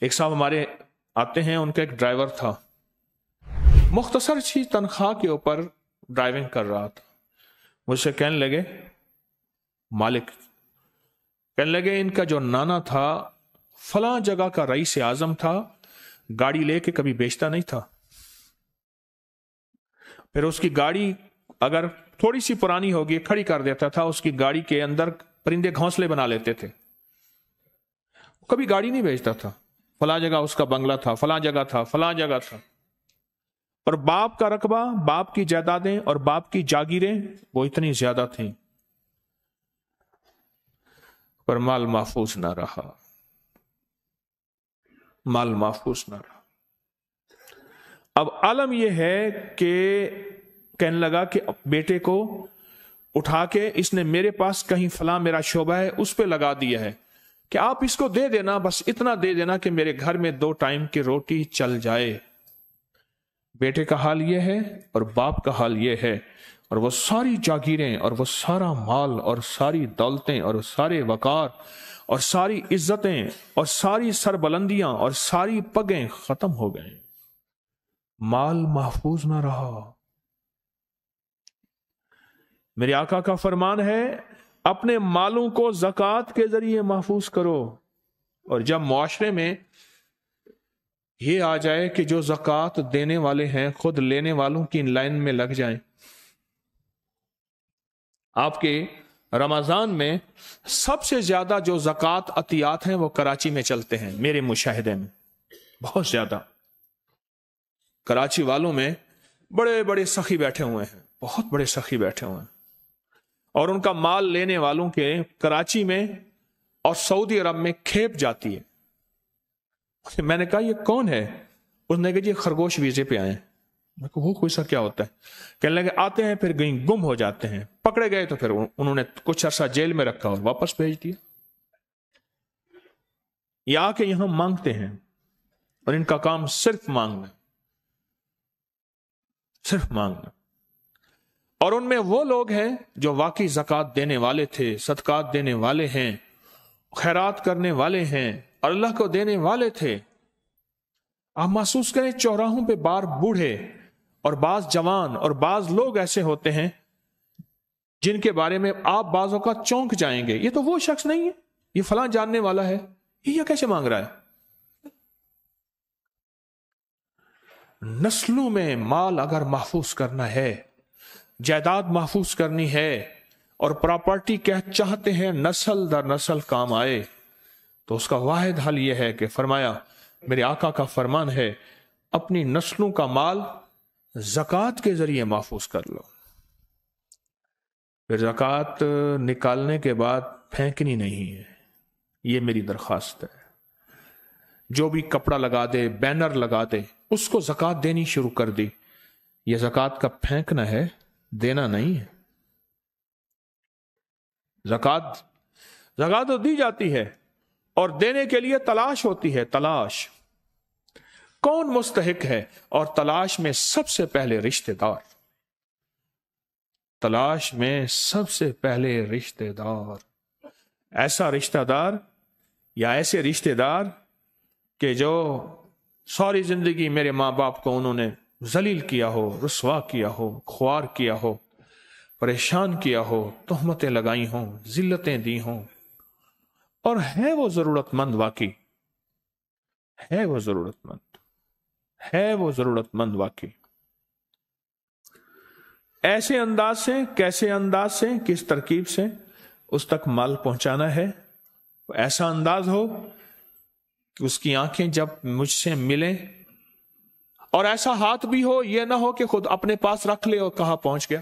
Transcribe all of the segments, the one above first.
एक साहब हमारे आते हैं, उनका एक ड्राइवर था, मुख्तसर सी तनख्वाह के ऊपर ड्राइविंग कर रहा था। मुझसे कहने लगे, मालिक कहने लगे, इनका जो नाना था फलां जगह का रईस आजम था, गाड़ी लेके कभी बेचता नहीं था। फिर उसकी गाड़ी अगर थोड़ी सी पुरानी होगी खड़ी कर देता था, उसकी गाड़ी के अंदर परिंदे घोंसले बना लेते थे। कभी गाड़ी नहीं बेचता था। फलां जगह उसका बंगला था, फलां जगह था, फलां जगह था। और बाप का रकबा, बाप की जायदादें और बाप की जागीरें वो इतनी ज्यादा थीं, पर माल महफूज ना रहा, माल महफूज ना रहा। अब आलम यह है कि कहने लगा कि बेटे को उठा के इसने मेरे पास कहीं फलां मेरा शोबा है उस पे लगा दिया है कि आप इसको दे देना, बस इतना दे देना कि मेरे घर में 2 टाइम की रोटी चल जाए। बेटे का हाल यह है और बाप का हाल यह है, और वो सारी जागीरें और वो सारा माल और सारी दौलतें और सारे वकार और सारी इज्जतें और सारी सरबलंदियां और सारी पगें खत्म हो गए, माल महफूज ना रहा। मेरे आका का फरमान है, अपने मालों को ज़कात के जरिए महफूज करो। और जब मुआशरे में ये आ जाए कि जो ज़कात देने वाले हैं खुद लेने वालों की लाइन में लग जाएं। आपके रमजान में सबसे ज्यादा जो ज़कात अतियात हैं वो कराची में चलते हैं, मेरे मुशाहिदे में बहुत ज्यादा। कराची वालों में बड़े बड़े सखी बैठे हुए हैं, बहुत बड़े सखी बैठे हुए हैं, और उनका माल लेने वालों के कराची में और सऊदी अरब में खेप जाती है। मैंने कहा ये कौन है? उसने कहा जी खरगोश वीजे पे आए हैं। मैं कहा वो कोई सा क्या होता है? कहने लगे आते हैं फिर कहीं गुम हो जाते हैं, पकड़े गए तो फिर उन्होंने कुछ अर्सा जेल में रखा और वापस भेज दिया। ये आके यहां मांगते हैं और इनका काम सिर्फ मांगना, सिर्फ मांगना। और उनमें वो लोग हैं जो वाकई ज़कात देने वाले थे, सदकात देने वाले हैं, खैरात करने वाले हैं और अल्लाह को देने वाले थे। आप महसूस करें चौराहों पे बार बूढ़े और बाज जवान और बाज लोग ऐसे होते हैं जिनके बारे में आप बाजों का चौंक जाएंगे, ये तो वो शख्स नहीं है, ये फलां जानने वाला है, ये कैसे मांग रहा है? नस्लों में माल अगर महफूज करना है, जायदाद महफूज करनी है और प्रॉपर्टी क्या चाहते हैं नस्ल दर नस्ल काम आए, तो उसका वाहिद हल यह है कि फरमाया, मेरे आका का फरमान है, अपनी नस्लों का माल ज़कात के जरिए महफूज कर लो। फिर ज़कात निकालने के बाद फेंकनी नहीं है, ये मेरी दरख्वास्त है। जो भी कपड़ा लगा दे, बैनर लगा दे, उसको ज़कात देनी शुरू कर दी। ये ज़कात का फेंकना है, देना नहीं है। ज़कात तो दी जाती है और देने के लिए तलाश होती है। तलाश कौन मुस्तहिक है, और तलाश में सबसे पहले रिश्तेदार, तलाश में सबसे पहले रिश्तेदार, ऐसा रिश्तेदार या ऐसे रिश्तेदार कि जो सारी जिंदगी मेरे माँ बाप को उन्होंने जलील किया हो, रुसवा किया हो, ख्वार किया हो, परेशान किया हो, तोहमतें लगाई हों, जिल्लतें दी हों, और है वो जरूरतमंद, वाकई है वो जरूरतमंद, है वो जरूरतमंद वाकई। ऐसे अंदाज से, कैसे अंदाज से, किस तरकीब से उस तक माल पहुंचाना है, ऐसा अंदाज हो कि उसकी आंखें जब मुझसे मिलें, और ऐसा हाथ भी हो, यह ना हो कि खुद अपने पास रख ले और कहां पहुंच गया।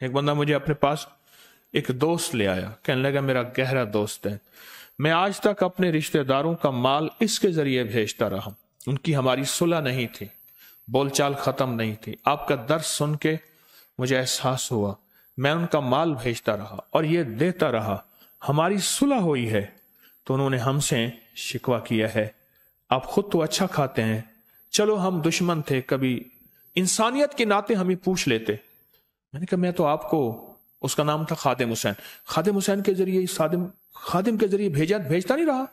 एक बंदा मुझे अपने पास एक दोस्त ले आया, कहने लगा मेरा गहरा दोस्त है, मैं आज तक अपने रिश्तेदारों का माल इसके जरिए भेजता रहा, उनकी हमारी सुलह नहीं थी, बोलचाल खत्म नहीं थी, आपका दर्द सुन के मुझे एहसास हुआ, मैं उनका माल भेजता रहा और ये देता रहा, हमारी सुलह हुई है, तो उन्होंने हमसे शिकवा किया है, आप खुद तो अच्छा खाते हैं, चलो हम दुश्मन थे, कभी इंसानियत के नाते हमें पूछ लेते। मैंने कहा मैं तो आपको, उसका नाम था खादिम हुसैन, खादिम हुसैन के जरिए, खादिम के जरिए भेजता नहीं रहा,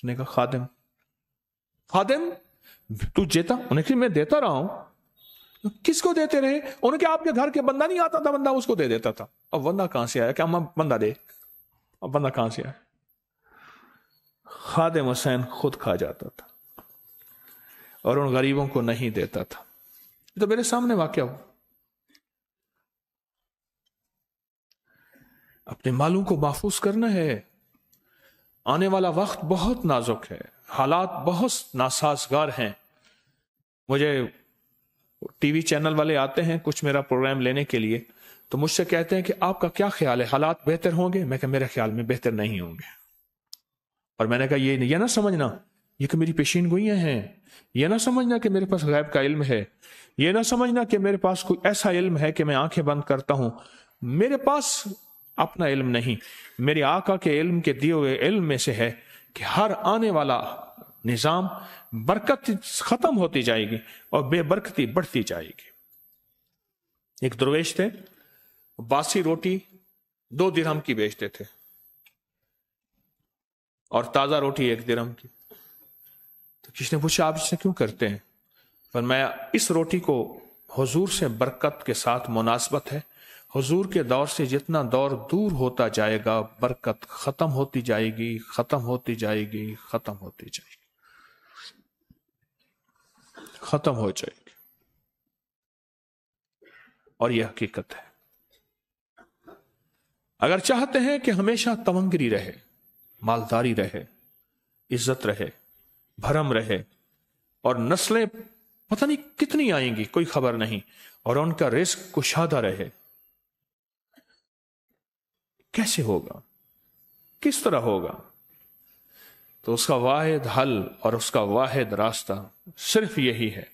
उसने कहा खादिम। खादिम तू देता? उन्हें कहा मैं देता रहा हूं। किसको देते रहे? उन्हें कहा आपके घर के बंदा नहीं आता था, बंदा उसको दे देता था। अब बंदा कहां से आया? क्या बंदा दे, अब बंदा कहां से आया? खादिम हुसैन खुद खा जाता था और उन गरीबों को नहीं देता था। तो मेरे सामने वाकया हो। अपने मालों को महफूज करना है। आने वाला वक्त बहुत नाजुक है, हालात बहुत नासाजगार हैं। मुझे टीवी चैनल वाले आते हैं कुछ मेरा प्रोग्राम लेने के लिए, तो मुझसे कहते हैं कि आपका क्या ख्याल है, हालात बेहतर होंगे? मैं कहा मेरे ख्याल में बेहतर नहीं होंगे। और मैंने कहा ये ना समझना ये कि मेरी पेशीन गोइयां हैं, ये ना समझना कि मेरे पास गैब का इल्म है, ये ना समझना कि मेरे पास कोई ऐसा इल्म है कि मैं आंखें बंद करता हूं। मेरे पास अपना इल्म नहीं, मेरे आका के इल्म के दिए हुए इल्म में से है कि हर आने वाला निजाम बरकत खत्म होती जाएगी और बेबरकती बढ़ती जाएगी। एक दरवेश थे, बासी रोटी 2 दिरहम की बेचते थे और ताजा रोटी 1 दिरहम की। तो किसी ने पूछा आप इसे क्यों करते हैं? पर मैं इस रोटी को हुजूर से बरकत के साथ मुनासबत है। हुजूर के दौर से जितना दौर दूर होता जाएगा बरकत खत्म होती जाएगी, खत्म होती जाएगी, खत्म होती जाएगी, खत्म हो जाएगी। और यह हकीकत है। अगर चाहते हैं कि हमेशा तमंगरी रहे, मालदारी रहे, इज्जत रहे, भरम रहे और नस्लें पता नहीं कितनी आएंगी कोई खबर नहीं, और उनका रिस्क कुशादा रहे, कैसे होगा, किस तरह होगा? तो उसका वाहिद हल और उसका वाहिद रास्ता सिर्फ यही है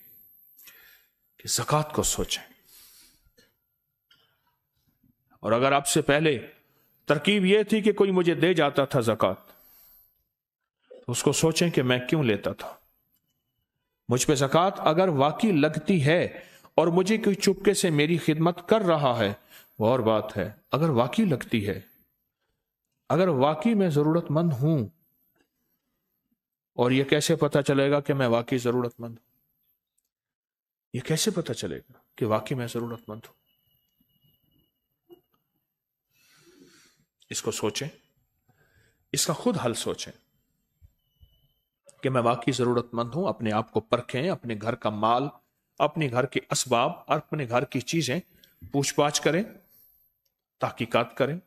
कि ज़कात को सोचें। और अगर आपसे पहले तरकीब यह थी कि कोई मुझे दे जाता था ज़कात, तो उसको सोचें कि मैं क्यों लेता था। मुझ पे ज़कात अगर वाकई लगती है और मुझे कोई चुपके से मेरी खिदमत कर रहा है वो और बात है। अगर वाकई लगती है, अगर वाकई मैं जरूरतमंद हूं, और यह कैसे पता चलेगा कि मैं वाकई जरूरतमंद हूं? यह कैसे पता चलेगा कि वाकई मैं जरूरतमंद हूं? इसको सोचें, इसका खुद हल सोचें कि मैं वाकई जरूरतमंद हूं। अपने आप को परखें, अपने घर का माल, अपने घर के असबाब, अपने घर की चीजें पूछ पाछ करें, तहकीकात करें,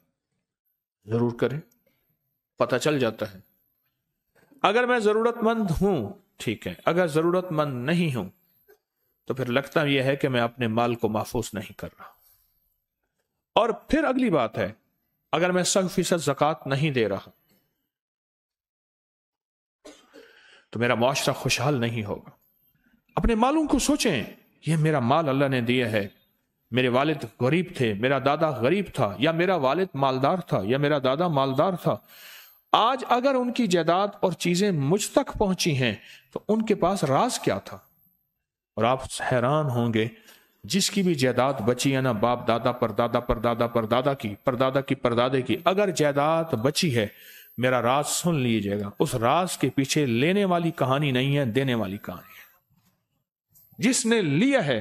जरूर करें, पता चल जाता है। अगर मैं जरूरतमंद हूं ठीक है, अगर जरूरतमंद नहीं हूं तो फिर लगता यह है कि मैं अपने माल को महफूज नहीं कर रहा। और फिर अगली बात है, अगर मैं 100% ज़कात नहीं दे रहा तो मेरा मुआशरा खुशहाल नहीं होगा। अपने मालों को सोचें, यह मेरा माल अल्लाह ने दिया है। मेरे वालिद गरीब थे, मेरा दादा गरीब था, या मेरा वालिद मालदार था, या मेरा दादा मालदार था। आज अगर उनकी जायदाद और चीजें मुझ तक पहुंची हैं तो उनके पास राज क्या था? और आप हैरान होंगे, जिसकी भी जायदाद बची है ना, बाप दादा परदादा परदादा परदादा की परदादा की परदादे की, अगर जायदाद बची है, मेरा राज सुन लीजिएगा, उस राज के पीछे लेने वाली कहानी नहीं है, देने वाली कहानी है। जिसने लिया है,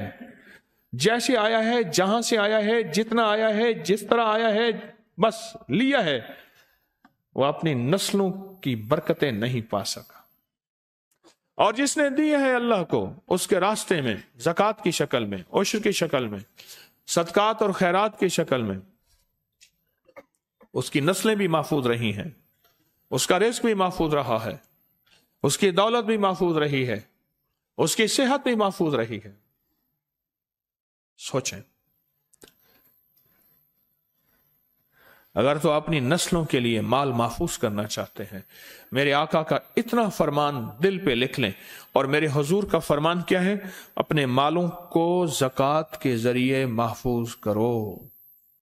जैसे आया है, जहां से आया है, जितना आया है, जिस तरह आया है, बस लिया है, वह अपनी नस्लों की बरकतें नहीं पा सका। और जिसने दिए है अल्लाह को उसके रास्ते में, ज़कात की शक्ल में, उश्र की शक्ल में, सदकात और खैरात की शक्ल में, उसकी नस्लें भी महफूज रही हैं, उसका रिज़्क़ भी महफूज रहा है, उसकी दौलत भी महफूज रही है, उसकी सेहत भी महफूज रही है। सोचें, अगर तो अपनी नस्लों के लिए माल महफूज करना चाहते हैं, मेरे आका का इतना फरमान दिल पे लिख लें। और मेरे हुजूर का फरमान क्या है? अपने मालों को ज़कात के जरिए महफूज करो।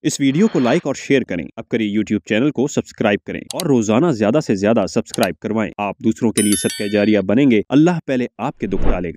इस वीडियो को लाइक और शेयर करें। अब करिए यूट्यूब चैनल को सब्सक्राइब करें और रोजाना ज्यादा से ज्यादा सब्सक्राइब करवाएं। आप दूसरों के लिए सदका जारिया बनेंगे, अल्लाह पहले आपके दुख टालेगा।